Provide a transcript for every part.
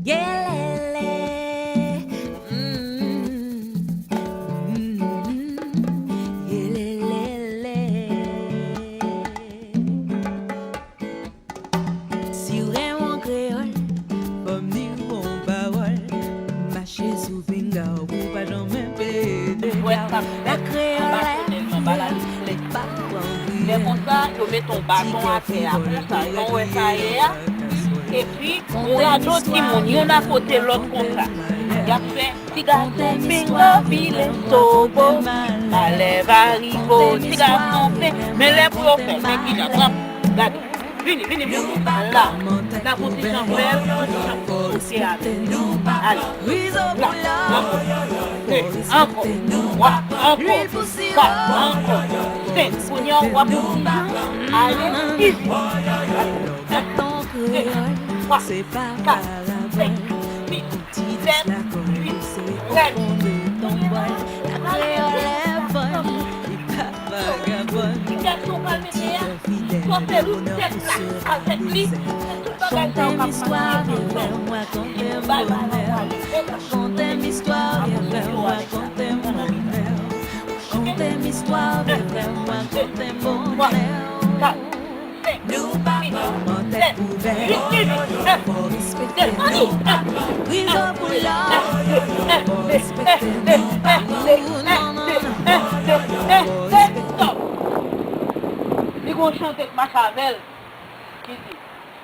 Yelele. Yelele. Si vraiment créole, comme dit mon parole, marcher sous finger, ou pas jamais pédé. La créole, les pas Mais comme ça, tu mets ton bâton à terre, comme ça, on ouais ça y est. Et puis, on a d'autres qui m'ont dit, on a côté l'autre comme ça. Il a fait, si garçon pingo, file sobo, allez, varivo, si garçon fait, mais les pour faire, mais qui j'attrape, regarde, vini, là, la position belle, position allez, là, encore, encore, c'est, pognon, allez, ici, c'est pas paravent. Petite la conduite, c'est au fond de ton bol. La créole est bonne, et pas vagabonde. Fidèle, le bonheur qui sera brisé. Chantez l'histoire, viens vers moi, contez mon bonheur. Chantez l'histoire, viens vers moi, contez mon bonheur. Chantez l'histoire, viens vers moi, contez mon bonheur. Nous parlons tête ouverte, faut respecter nous. Brise au boulot, faut respecter nous. Non, non, faut respecter nous. Ils vont chanter avec Machiavel qui dit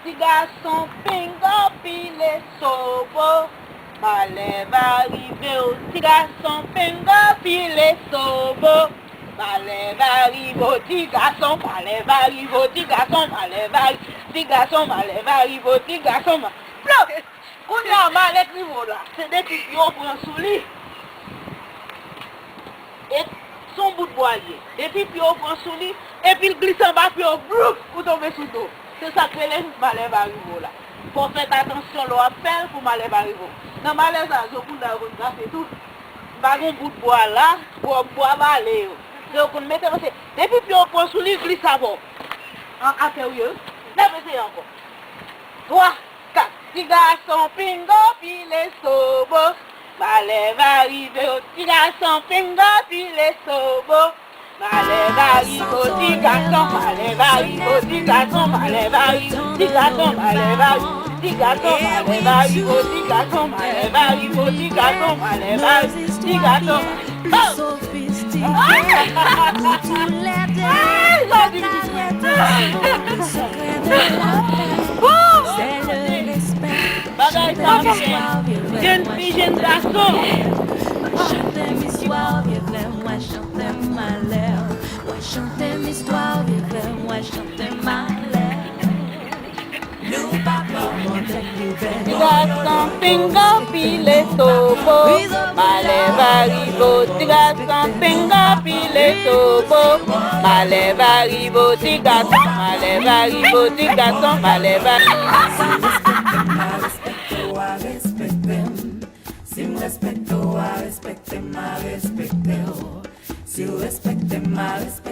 si garçon pingo pile sobo, malheur va arriver au si garçon pingo pile sobo. Malheur va arriver au petit garçon, malheur va arriver au petit garçon, malheur va arriver au petit garçon, malheur va arriver au petit garçon. Bloc! On a mal avec niveau là, c'est des petits qui prennent sous lit. Et son bout de boyer. Et puis on prend sous lit, et puis il glisse en bas, puis on blouf, pour tomber sous l'eau. C'est ça que les malheur va arriver là. Faut faire attention, l'on appelle pour malheur va arriver. Dans malheur, ça, je vous donne tout. Pas un bout de bois là, pour boire aller. Donc on met aussi. Depuis puis on prend sous les glisse avant. En intérieur. Répétez encore. 3, 4. Si garçon pingo, puis les sobo. Malheur va arriver au petit garçon pingo, puis les sobo. Malheur va arriver au petit garçon, malheur va arriver au petit garçon, malheur va arriver au petit garçon, malheur va arriver. Petit garçon, malheur va arriver au petit garçon, malheur va arriver au petit garçon, malheur va arriver au petit garçon. Sophistiqué, nous tous les deux, c'est le respect. Jeune fille, jeune garçon. Chantez l'histoire, viens vers moi, chantez malheur. Ouais, chantez l'histoire, viens vers moi, chantez malheur. Nous parlons tête ouverte. Garçon pingo pile sobo, malheur va arriver. Garçon pingo pile sobo, malheur va arriver. Garçon, malheur va arriver. Garçon, malheur va Si me respecto, a respecte, ma respecte. Si respecte, ma respecte.